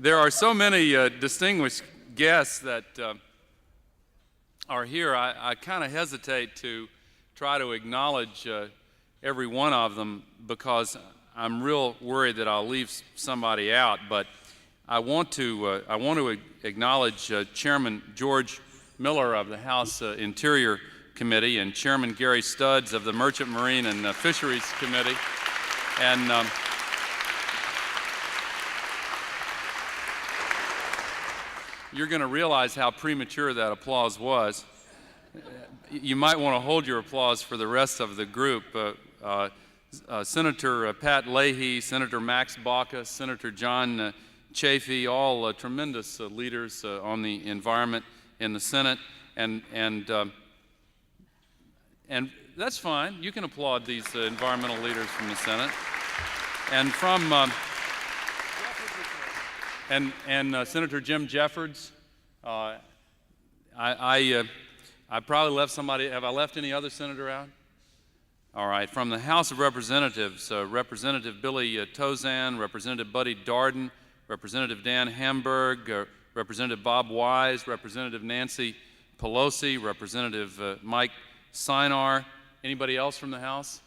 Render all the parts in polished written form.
There are so many distinguished guests that are here. I kind of hesitate to try to acknowledge every one of them because I'm real worried that I'll leave somebody out. But I want to acknowledge Chairman George Miller of the House Interior Committee and Chairman Gary Studds of the Merchant Marine and Fisheries Committee. And you're going to realize how premature that applause was. You might want to hold your applause for the rest of the group. Senator Pat Leahy, Senator Max Baca, Senator John Chafee, all tremendous leaders on the environment in the Senate, and that's fine. You can applaud these environmental leaders from the Senate, and from Senator Jim Jeffords. I probably left somebody. Have I left any other senator out? All right. From the House of Representatives, Representative Billy Tozan, Representative Buddy Darden, Representative Dan Hamburg, Representative Bob Wise, Representative Nancy Pelosi, Representative Mike Sinar. Anybody else from the House?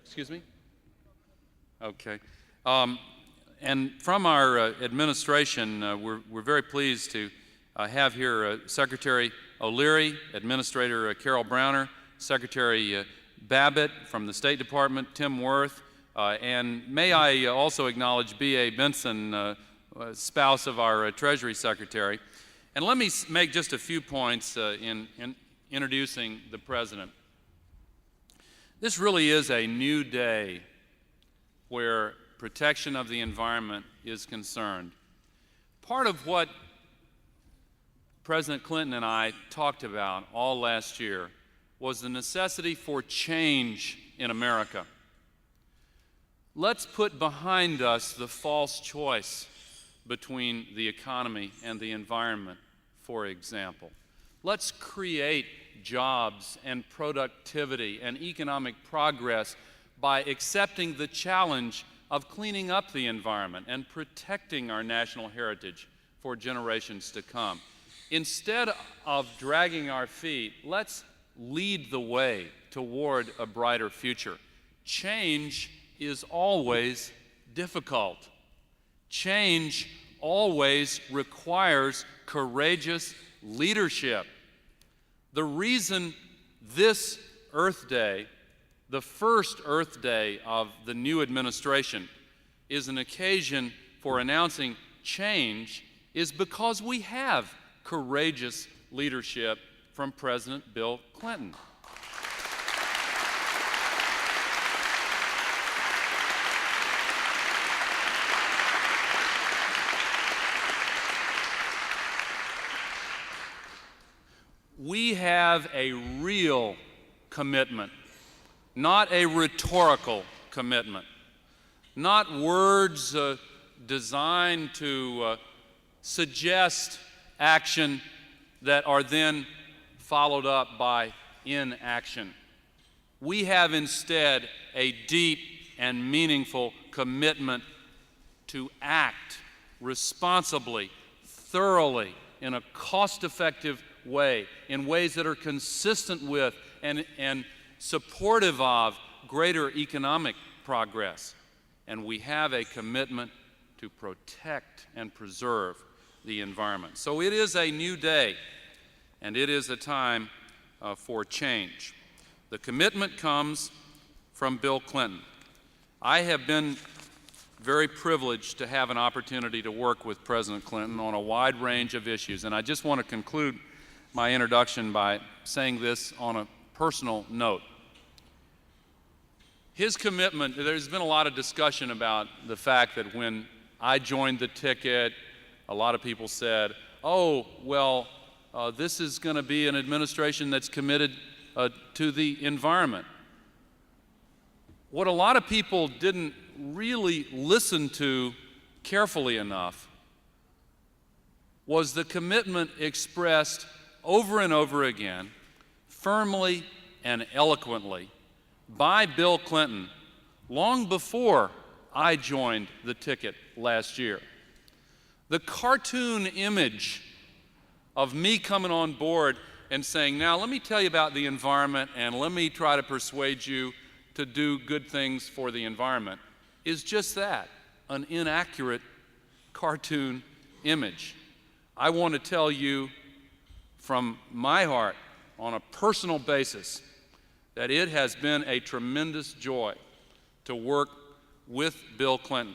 Excuse me? Okay. And from our administration, we're very pleased to have here Secretary O'Leary, Administrator Carol Browner, Secretary Babbitt from the State Department, Tim Worth, and may I also acknowledge B.A. Benson, spouse of our Treasury Secretary. And let me make just a few points in introducing the President. This really is a new day where protection of the environment is concerned. Part of what President Clinton and I talked about all last year was the necessity for change in America. Let's put behind us the false choice between the economy and the environment, for example. Let's create jobs and productivity and economic progress by accepting the challenge of cleaning up the environment and protecting our national heritage for generations to come. Instead of dragging our feet, let's lead the way toward a brighter future. Change is always difficult. Change always requires courageous leadership. The reason this Earth Day, the first Earth Day of the new administration, is an occasion for announcing change is because we have courageous leadership from President Bill Clinton. We have a real commitment, not a rhetorical commitment, not words designed to suggest action that are then followed up by inaction. We have instead a deep and meaningful commitment to act responsibly, thoroughly, in a cost-effective way, in ways that are consistent with and supportive of greater economic progress. And we have a commitment to protect and preserve the environment. So it is a new day, and it is a time for change. The commitment comes from Bill Clinton. I have been very privileged to have an opportunity to work with President Clinton on a wide range of issues, and I just want to conclude my introduction by saying this on a personal note. His commitment, there's been a lot of discussion about the fact that when I joined the ticket, a lot of people said, oh, well, this is going to be an administration that's committed to the environment. What a lot of people didn't really listen to carefully enough was the commitment expressed over and over again, firmly and eloquently, by Bill Clinton long before I joined the ticket last year. The cartoon image of me coming on board and saying, now let me tell you about the environment and let me try to persuade you to do good things for the environment, is just that, an inaccurate cartoon image. I want to tell you from my heart, on a personal basis, that it has been a tremendous joy to work with Bill Clinton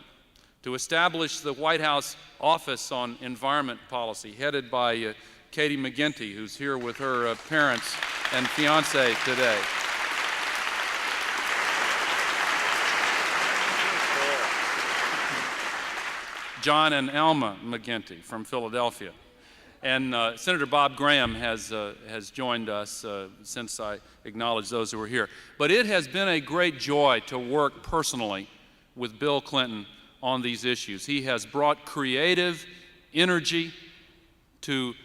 to establish the White House Office on Environment Policy, headed by Katie McGinty, who's here with her parents and fiance today. John and Alma McGinty from Philadelphia. And Senator Bob Graham has joined us since I acknowledged those who were here. But it has been a great joy to work personally with Bill Clinton on these issues. He has brought creative energy to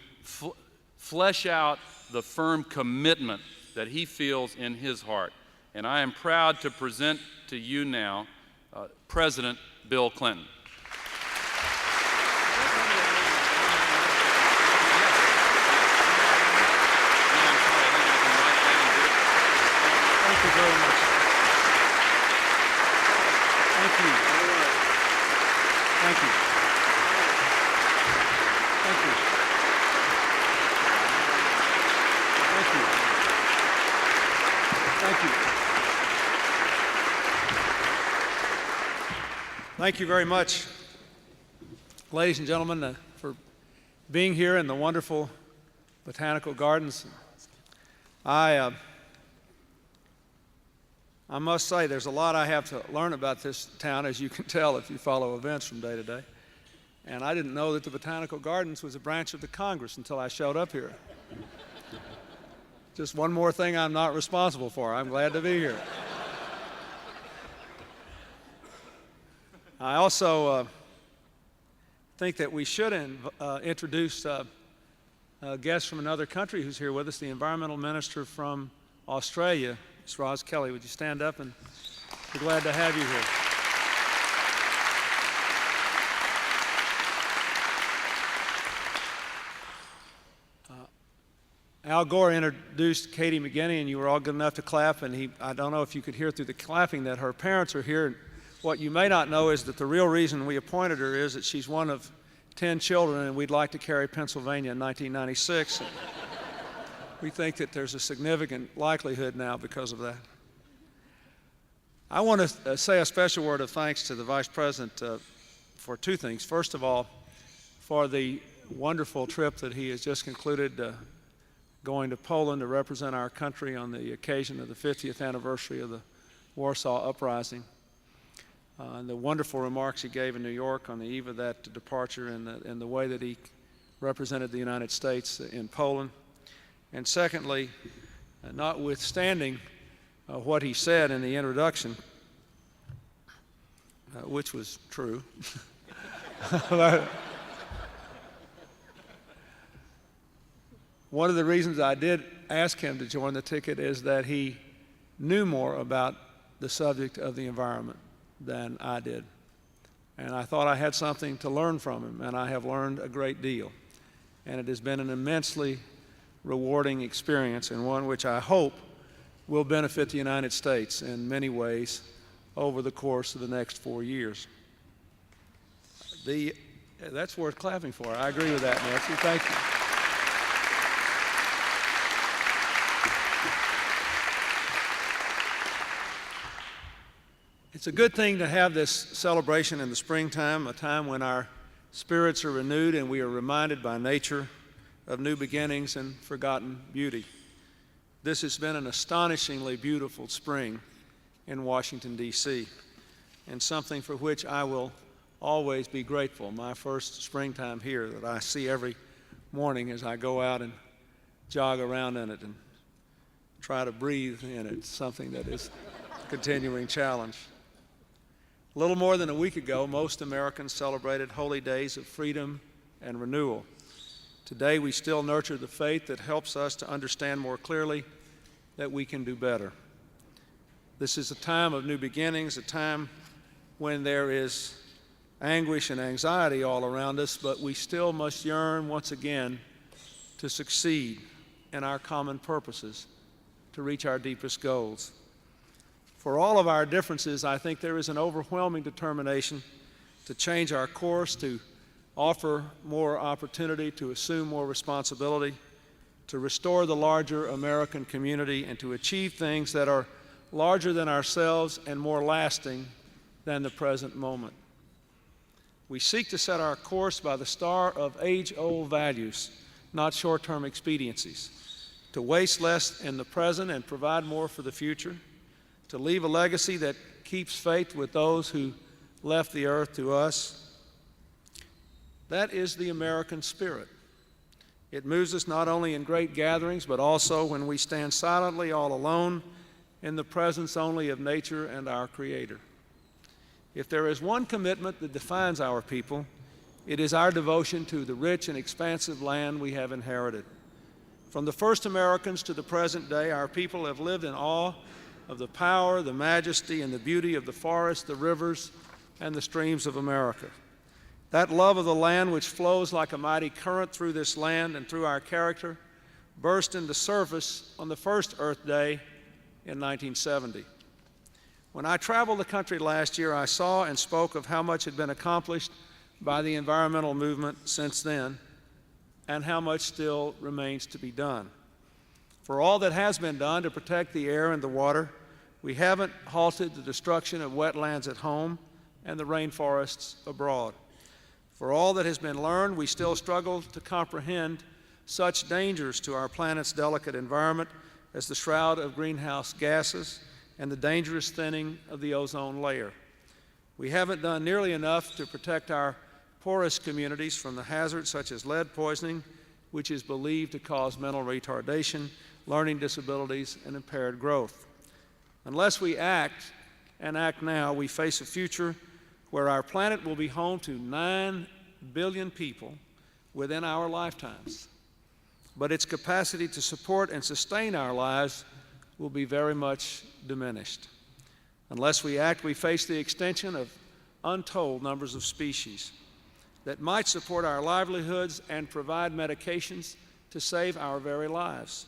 flesh out the firm commitment that he feels in his heart. And I am proud to present to you now President Bill Clinton. Thank you very much. Thank you. Thank you. Thank you. Thank you. Thank you. Thank you very much, ladies and gentlemen, for being here in the wonderful Botanical Gardens. I must say there's a lot I have to learn about this town, as you can tell if you follow events from day to day. And I didn't know that the Botanical Gardens was a branch of the Congress until I showed up here. Just one more thing I'm not responsible for. I'm glad to be here. I also think that we should introduce a guest from another country who's here with us, the Environmental Minister from Australia, Ms. Roz Kelly. Would you stand up, and we're glad to have you here. Al Gore introduced Katie McGinty, and you were all good enough to clap, and I don't know if you could hear through the clapping that her parents are here. What you may not know is that the real reason we appointed her is that she's one of 10 children, and we'd like to carry Pennsylvania in 1996. We think that there's a significant likelihood now because of that. I want to say a special word of thanks to the Vice President for two things. First of all, for the wonderful trip that he has just concluded, going to Poland to represent our country on the occasion of the 50th anniversary of the Warsaw Uprising. And the wonderful remarks he gave in New York on the eve of that departure, and the way that he represented the United States in Poland. And secondly, notwithstanding what he said in the introduction, which was true, one of the reasons I did ask him to join the ticket is that he knew more about the subject of the environment than I did. And I thought I had something to learn from him, and I have learned a great deal. And it has been an immensely rewarding experience, and one which I hope will benefit the United States in many ways over the course of the next 4 years. That's worth clapping for. I agree with that, Nancy. Thank you. It's a good thing to have this celebration in the springtime, a time when our spirits are renewed and we are reminded by nature of new beginnings and forgotten beauty. This has been an astonishingly beautiful spring in Washington, D.C., and something for which I will always be grateful. My first springtime here that I see every morning as I go out and jog around in it and try to breathe in it, something that is a continuing challenge. A little more than a week ago, most Americans celebrated holy days of freedom and renewal. Today, we still nurture the faith that helps us to understand more clearly that we can do better. This is a time of new beginnings, a time when there is anguish and anxiety all around us, but we still must yearn once again to succeed in our common purposes, to reach our deepest goals. For all of our differences, I think there is an overwhelming determination to change our course, to offer more opportunity, to assume more responsibility, to restore the larger American community, and to achieve things that are larger than ourselves and more lasting than the present moment. We seek to set our course by the star of age-old values, not short-term expediencies, to waste less in the present and provide more for the future, to leave a legacy that keeps faith with those who left the earth to us. That is the American spirit. It moves us not only in great gatherings, but also when we stand silently all alone in the presence only of nature and our Creator. If there is one commitment that defines our people, it is our devotion to the rich and expansive land we have inherited. From the first Americans to the present day, our people have lived in awe of the power, the majesty, and the beauty of the forests, the rivers, and the streams of America. That love of the land which flows like a mighty current through this land and through our character burst into surface on the first Earth Day in 1970. When I traveled the country last year, I saw and spoke of how much had been accomplished by the environmental movement since then, and how much still remains to be done. For all that has been done to protect the air and the water, we haven't halted the destruction of wetlands at home and the rainforests abroad. For all that has been learned, we still struggle to comprehend such dangers to our planet's delicate environment as the shroud of greenhouse gases and the dangerous thinning of the ozone layer. We haven't done nearly enough to protect our poorest communities from the hazards such as lead poisoning, which is believed to cause mental retardation, learning disabilities, and impaired growth. Unless we act, and act now, we face a future where our planet will be home to 9 billion people within our lifetimes. But its capacity to support and sustain our lives will be very much diminished. Unless we act, we face the extinction of untold numbers of species that might support our livelihoods and provide medications to save our very lives.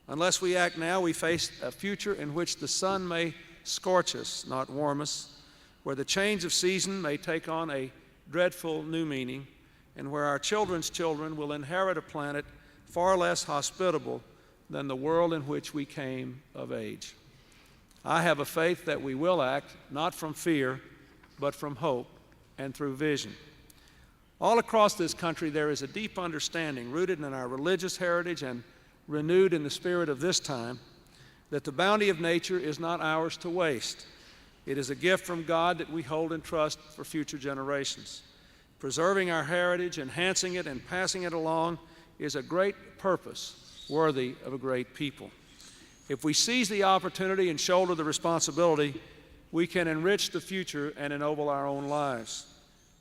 Unless we act now, we face a future in which the sun may scorch us, not warm us, where the change of season may take on a dreadful new meaning, and where our children's children will inherit a planet far less hospitable than the world in which we came of age. I have a faith that we will act, not from fear, but from hope and through vision. All across this country, there is a deep understanding, rooted in our religious heritage and renewed in the spirit of this time, that the bounty of nature is not ours to waste. It is a gift from God that we hold in trust for future generations. Preserving our heritage, enhancing it, and passing it along is a great purpose worthy of a great people. If we seize the opportunity and shoulder the responsibility, we can enrich the future and ennoble our own lives.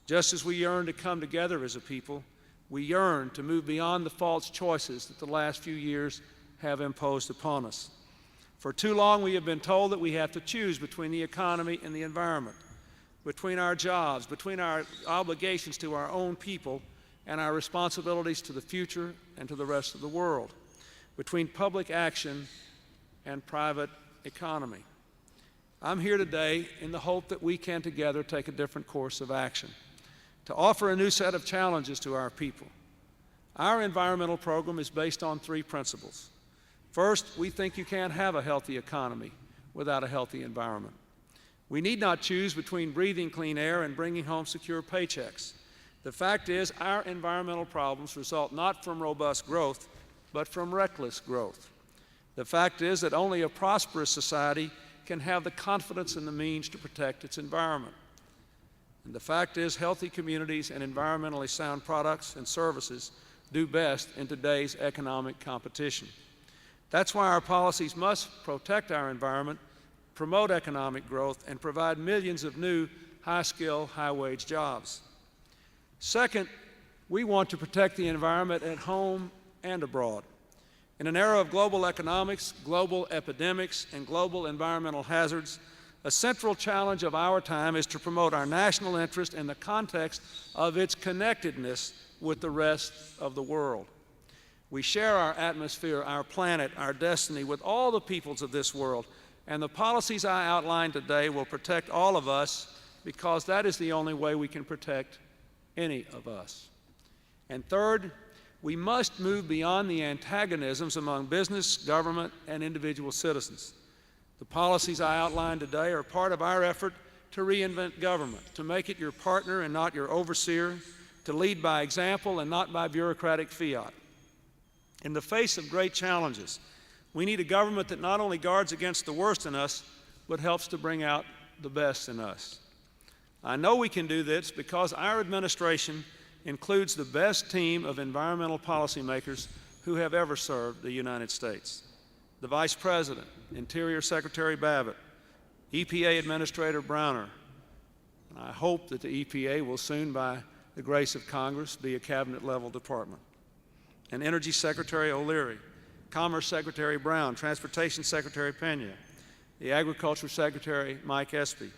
Just as we yearn to come together as a people, we yearn to move beyond the false choices that the last few years have imposed upon us. For too long, we have been told that we have to choose between the economy and the environment, between our jobs, between our obligations to our own people and our responsibilities to the future and to the rest of the world, between public action and private economy. I'm here today in the hope that we can together take a different course of action, to offer a new set of challenges to our people. Our environmental program is based on 3 principles. First, we think you can't have a healthy economy without a healthy environment. We need not choose between breathing clean air and bringing home secure paychecks. The fact is, our environmental problems result not from robust growth, but from reckless growth. The fact is that only a prosperous society can have the confidence and the means to protect its environment. And the fact is, healthy communities and environmentally sound products and services do best in today's economic competition. That's why our policies must protect our environment, promote economic growth, and provide millions of new high-skill, high-wage jobs. Second, we want to protect the environment at home and abroad. In an era of global economics, global epidemics, and global environmental hazards, A central challenge of our time is to promote our national interest in the context of its connectedness with the rest of the world. We share our atmosphere, our planet, our destiny with all the peoples of this world, and the policies I outlined today will protect all of us because that is the only way we can protect any of us. And third, we must move beyond the antagonisms among business, government, and individual citizens. The policies I outlined today are part of our effort to reinvent government, to make it your partner and not your overseer, to lead by example and not by bureaucratic fiat. In the face of great challenges, we need a government that not only guards against the worst in us, but helps to bring out the best in us. I know we can do this because our administration includes the best team of environmental policymakers who have ever served the United States. The Vice President, Interior Secretary Babbitt, EPA Administrator Browner, and I hope that the EPA will soon, by the grace of Congress, be a cabinet-level department, and Energy Secretary O'Leary, Commerce Secretary Brown, Transportation Secretary Pena, the Agriculture Secretary Mike Espy,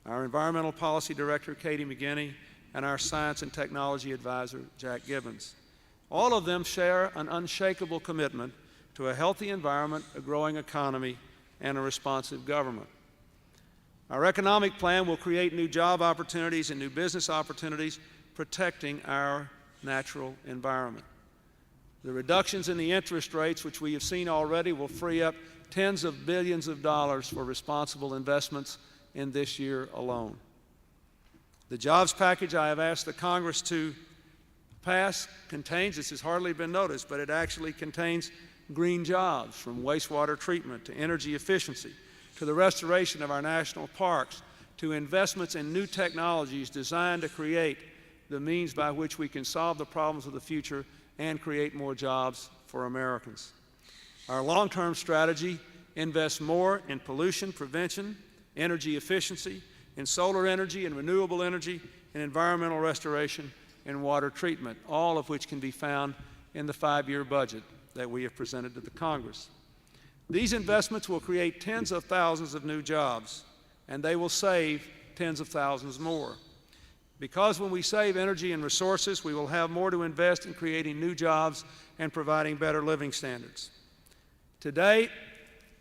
our Environmental Policy Director Katie McGinney, and our Science and Technology Advisor Jack Gibbons. All of them share an unshakable commitment to a healthy environment, a growing economy, and a responsive government. Our economic plan will create new job opportunities and new business opportunities, protecting our natural environment. The reductions in the interest rates, which we have seen already, will free up tens of billions of dollars for responsible investments in this year alone. The jobs package I have asked the Congress to pass contains, this has hardly been noticed, but it actually contains green jobs, from wastewater treatment to energy efficiency, to the restoration of our national parks, to investments in new technologies designed to create the means by which we can solve the problems of the future and create more jobs for Americans. Our long-term strategy invests more in pollution prevention, energy efficiency, in solar energy and renewable energy, in environmental restoration and water treatment, all of which can be found in the 5-year budget that we have presented to the Congress. These investments will create tens of thousands of new jobs, and they will save tens of thousands more. Because when we save energy and resources, we will have more to invest in creating new jobs and providing better living standards. Today,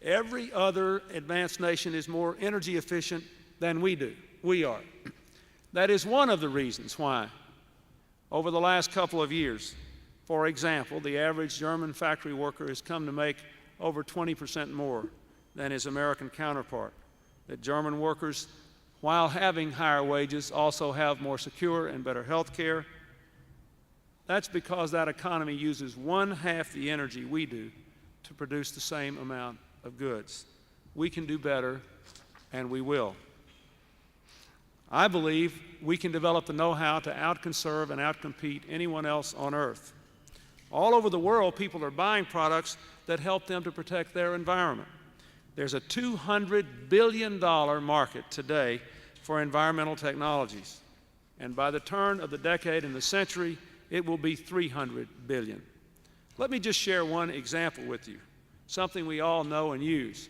every other advanced nation is more energy efficient than we are. That is one of the reasons why, over the last couple of years, for example, the average German factory worker has come to make over 20% more than his American counterpart. That German workers, while having higher wages, also have more secure and better health care. That's because that economy uses 1/2 the energy we do to produce the same amount of goods. We can do better, and we will. I believe we can develop the know-how to outconserve and outcompete anyone else on earth. All over the world, people are buying products that help them to protect their environment. There's a $200 billion market today for environmental technologies, and by the turn of the decade and the century, it will be $300 billion. Let me just share one example with you, something we all know and use,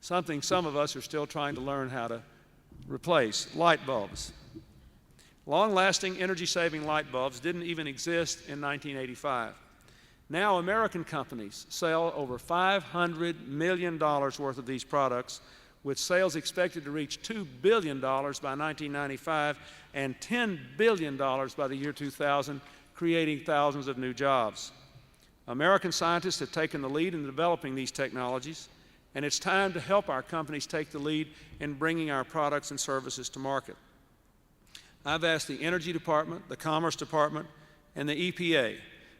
something some of us are still trying to learn how to replace: light bulbs. Long-lasting, energy-saving light bulbs didn't even exist in 1985. Now American companies sell over $500 million worth of these products, with sales expected to reach $2 billion by 1995 and $10 billion by the year 2000, creating thousands of new jobs. American scientists have taken the lead in developing these technologies, and it's time to help our companies take the lead in bringing our products and services to market. I've asked the Energy Department, the Commerce Department, and the EPA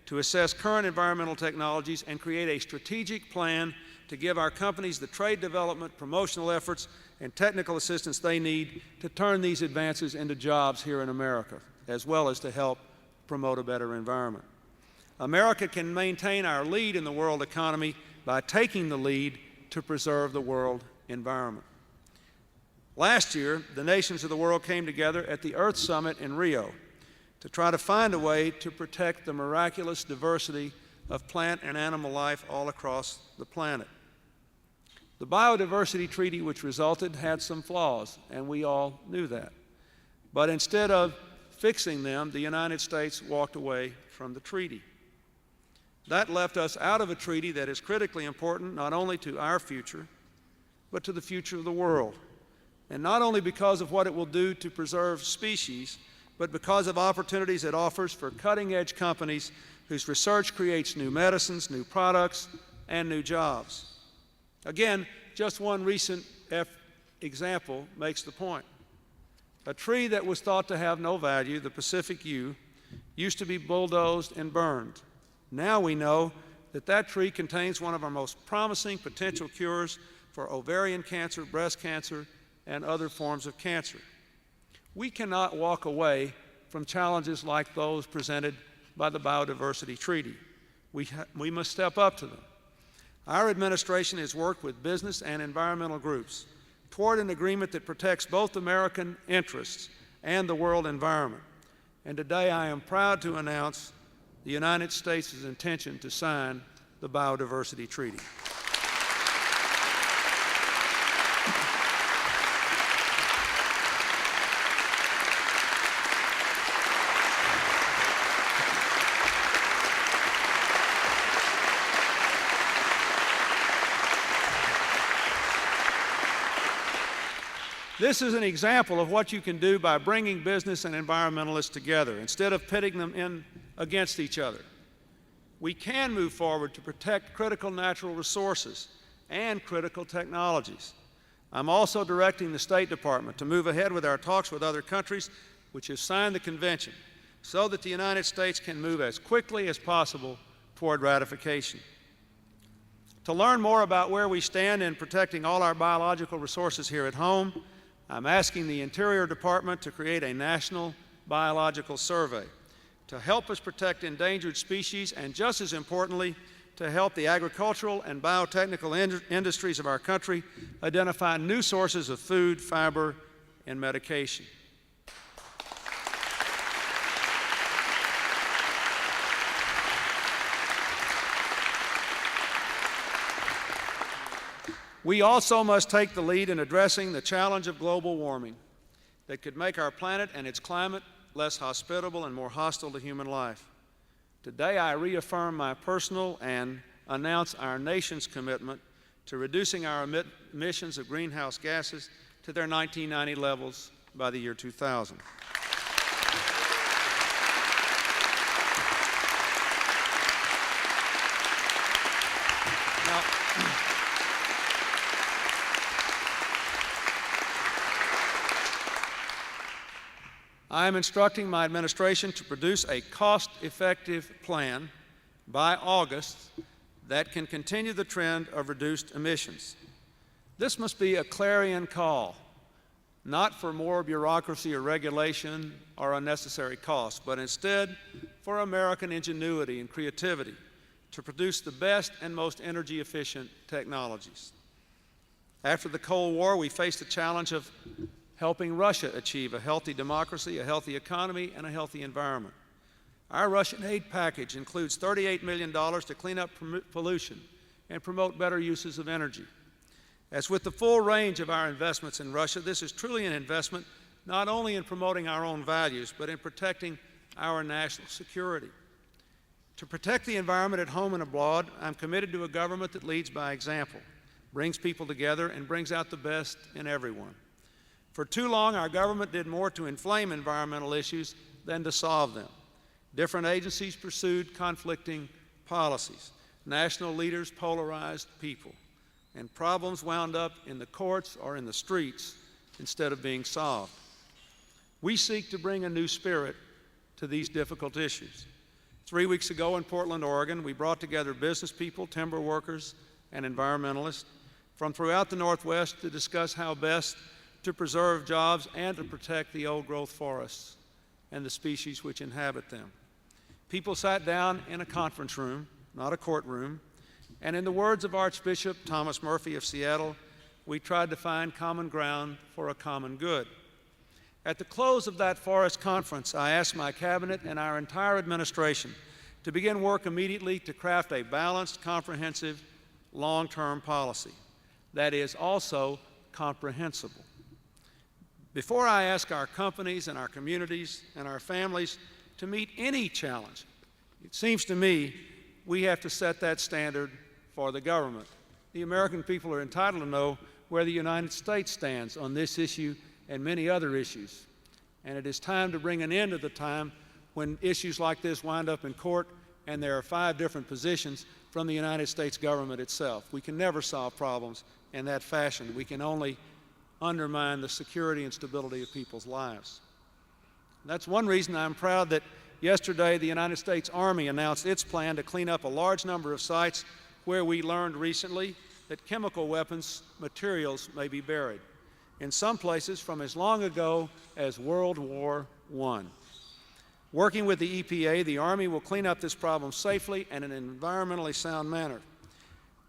to assess current environmental technologies and create a strategic plan to give our companies the trade development, promotional efforts, and technical assistance they need to turn these advances into jobs here in America, as well as to help promote a better environment. America can maintain our lead in the world economy by taking the lead to preserve the world environment. Last year, the nations of the world came together at the Earth Summit in Rio to try to find a way to protect the miraculous diversity of plant and animal life all across the planet. The biodiversity treaty which resulted had some flaws, and we all knew that. But instead of fixing them, the United States walked away from the treaty. That left us out of a treaty that is critically important not only to our future, but to the future of the world. And not only because of what it will do to preserve species, but because of opportunities it offers for cutting-edge companies whose research creates new medicines, new products, and new jobs. Again, just one recent example makes the point. A tree that was thought to have no value, the Pacific yew, used to be bulldozed and burned. Now we know that that tree contains one of our most promising potential cures for ovarian cancer, breast cancer, and other forms of cancer. We cannot walk away from challenges like those presented by the Biodiversity Treaty. We must step up to them. Our administration has worked with business and environmental groups toward an agreement that protects both American interests and the world environment. And today I am proud to announce the United States' intention to sign the Biodiversity Treaty. This is an example of what you can do by bringing business and environmentalists together instead of pitting them against each other. We can move forward to protect critical natural resources and critical technologies. I'm also directing the State Department to move ahead with our talks with other countries which have signed the convention so that the United States can move as quickly as possible toward ratification. To learn more about where we stand in protecting all our biological resources here at home, I'm asking the Interior Department to create a national biological survey to help us protect endangered species and, just as importantly, to help the agricultural and biotechnical industries of our country identify new sources of food, fiber, and medication. We also must take the lead in addressing the challenge of global warming that could make our planet and its climate less hospitable and more hostile to human life. Today, I reaffirm my personal and announce our nation's commitment to reducing our emissions of greenhouse gases to their 1990 levels by the year 2000. Now, I am instructing my administration to produce a cost-effective plan by August that can continue the trend of reduced emissions. This must be a clarion call, not for more bureaucracy or regulation or unnecessary costs, but instead for American ingenuity and creativity to produce the best and most energy-efficient technologies. After the Cold War, we faced the challenge of helping Russia achieve a healthy democracy, a healthy economy, and a healthy environment. Our Russian aid package includes $38 million to clean up pollution and promote better uses of energy. As with the full range of our investments in Russia, this is truly an investment not only in promoting our own values, but in protecting our national security. To protect the environment at home and abroad, I'm committed to a government that leads by example, brings people together, and brings out the best in everyone. For too long, our government did more to inflame environmental issues than to solve them. Different agencies pursued conflicting policies. National leaders polarized people. And problems wound up in the courts or in the streets instead of being solved. We seek to bring a new spirit to these difficult issues. 3 weeks ago in Portland, Oregon, we brought together business people, timber workers, and environmentalists from throughout the Northwest to discuss how best to preserve jobs and to protect the old-growth forests and the species which inhabit them. People sat down in a conference room, not a courtroom, and in the words of Archbishop Thomas Murphy of Seattle, we tried to find common ground for a common good. At the close of that forest conference, I asked my cabinet and our entire administration to begin work immediately to craft a balanced, comprehensive, long-term policy. that is also comprehensible. Before I ask our companies and our communities and our families to meet any challenge, it seems to me we have to set that standard for the government. The American people are entitled to know where the United States stands on this issue and many other issues. And it is time to bring an end to the time when issues like this wind up in court and there are 5 different positions from the United States government itself. We can never solve problems in that fashion. We can only undermine the security and stability of people's lives. That's one reason I'm proud that yesterday the United States Army announced its plan to clean up a large number of sites where we learned recently that chemical weapons materials may be buried, in some places from as long ago as World War I. Working with the EPA, the Army will clean up this problem safely and in an environmentally sound manner.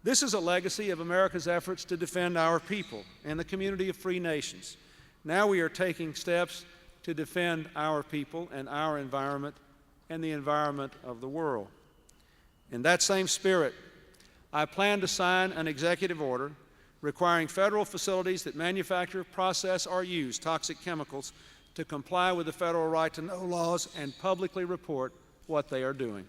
This is a legacy of America's efforts to defend our people and the community of free nations. Now we are taking steps to defend our people and our environment and the environment of the world. In that same spirit, I plan to sign an executive order requiring federal facilities that manufacture, process, or use toxic chemicals to comply with the federal right to know laws and publicly report what they are doing.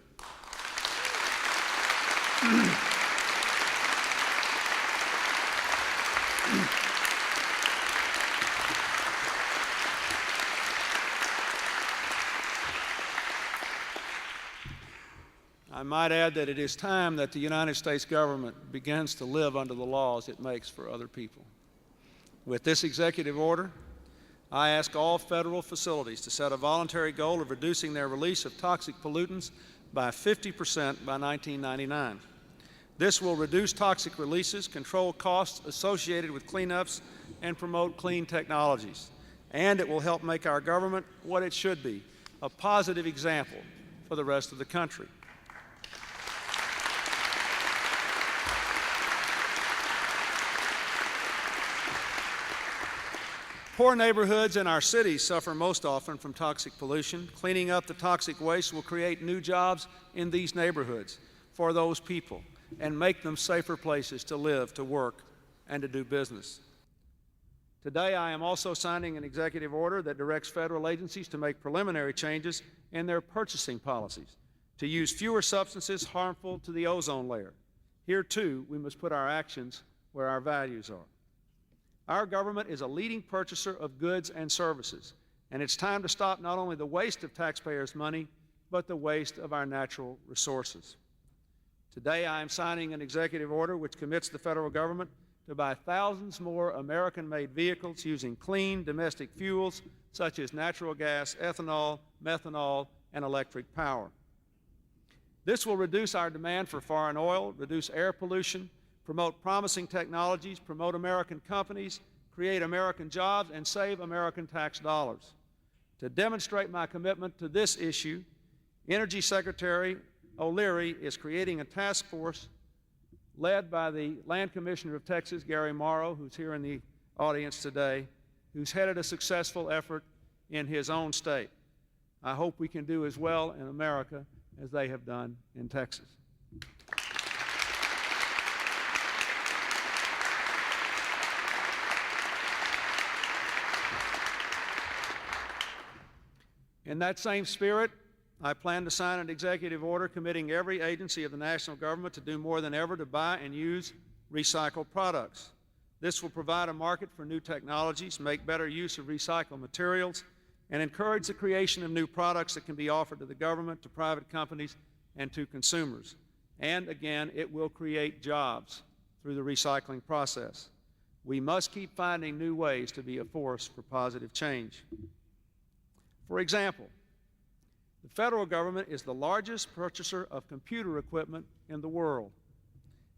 I might add that it is time that the United States government begins to live under the laws it makes for other people. With this executive order, I ask all federal facilities to set a voluntary goal of reducing their release of toxic pollutants by 50% by 1999. This will reduce toxic releases, control costs associated with cleanups, and promote clean technologies. And it will help make our government what it should be, a positive example for the rest of the country. Poor neighborhoods in our cities suffer most often from toxic pollution. Cleaning up the toxic waste will create new jobs in these neighborhoods for those people and make them safer places to live, to work, and to do business. Today, I am also signing an executive order that directs federal agencies to make preliminary changes in their purchasing policies to use fewer substances harmful to the ozone layer. Here, too, we must put our actions where our values are. Our government is a leading purchaser of goods and services, and it's time to stop not only the waste of taxpayers' money, but the waste of our natural resources. Today, I am signing an executive order which commits the federal government to buy thousands more American-made vehicles using clean domestic fuels such as natural gas, ethanol, methanol, and electric power. This will reduce our demand for foreign oil, reduce air pollution, promote promising technologies, promote American companies, create American jobs, and save American tax dollars. To demonstrate my commitment to this issue, Energy Secretary O'Leary is creating a task force led by the Land Commissioner of Texas, Gary Morrow, who's here in the audience today, who's headed a successful effort in his own state. I hope we can do as well in America as they have done in Texas. In that same spirit, I plan to sign an executive order committing every agency of the national government to do more than ever to buy and use recycled products. This will provide a market for new technologies, make better use of recycled materials, and encourage the creation of new products that can be offered to the government, to private companies, and to consumers. And again, it will create jobs through the recycling process. We must keep finding new ways to be a force for positive change. For example, the federal government is the largest purchaser of computer equipment in the world,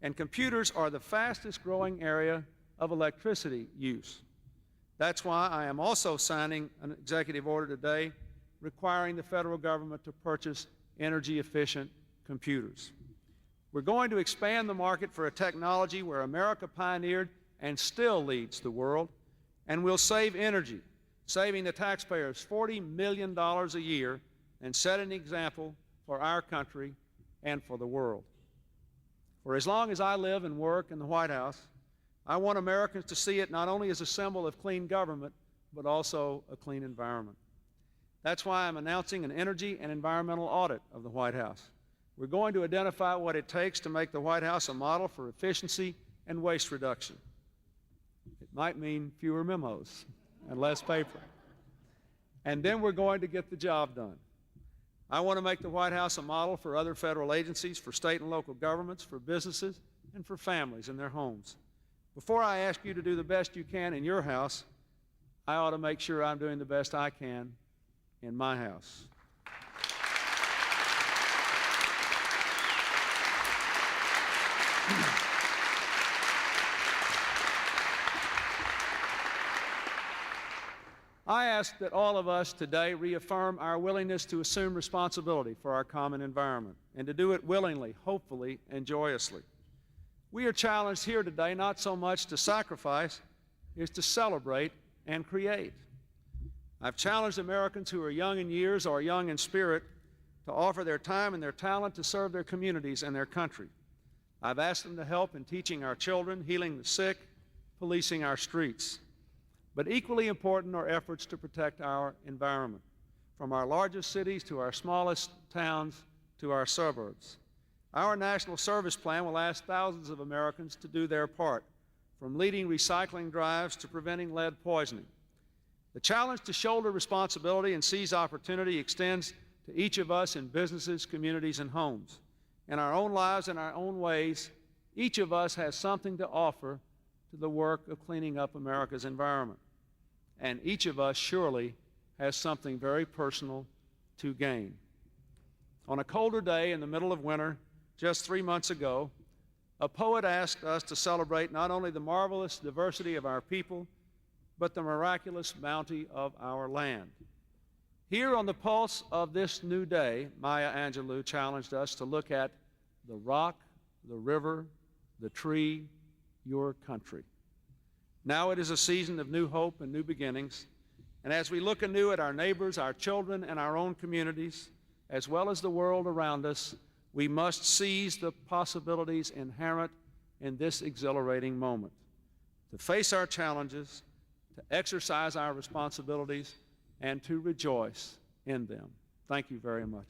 and computers are the fastest growing area of electricity use. That's why I am also signing an executive order today requiring the federal government to purchase energy-efficient computers. We're going to expand the market for a technology where America pioneered and still leads the world, and we'll save energy, saving the taxpayers $40 million a year and set an example for our country and for the world. For as long as I live and work in the White House, I want Americans to see it not only as a symbol of clean government, but also a clean environment. That's why I'm announcing an energy and environmental audit of the White House. We're going to identify what it takes to make the White House a model for efficiency and waste reduction. It might mean fewer memos and less paper. And then we're going to get the job done. I want to make the White House a model for other federal agencies, for state and local governments, for businesses, and for families in their homes. Before I ask you to do the best you can in your house, I ought to make sure I'm doing the best I can in my house. I ask that all of us today reaffirm our willingness to assume responsibility for our common environment and to do it willingly, hopefully, and joyously. We are challenged here today not so much to sacrifice as to celebrate and create. I've challenged Americans who are young in years or young in spirit to offer their time and their talent to serve their communities and their country. I've asked them to help in teaching our children, healing the sick, policing our streets. But equally important are efforts to protect our environment, from our largest cities to our smallest towns to our suburbs. Our National Service Plan will ask thousands of Americans to do their part, from leading recycling drives to preventing lead poisoning. The challenge to shoulder responsibility and seize opportunity extends to each of us in businesses, communities, and homes. In our own lives and our own ways, each of us has something to offer to the work of cleaning up America's environment. And each of us surely has something very personal to gain. On a colder day in the middle of winter, just 3 months ago, a poet asked us to celebrate not only the marvelous diversity of our people, but the miraculous bounty of our land. Here on the pulse of this new day, Maya Angelou challenged us to look at the rock, the river, the tree, your country. Now it is a season of new hope and new beginnings, and as we look anew at our neighbors, our children, and our own communities, as well as the world around us, we must seize the possibilities inherent in this exhilarating moment, to face our challenges, to exercise our responsibilities, and to rejoice in them. Thank you very much.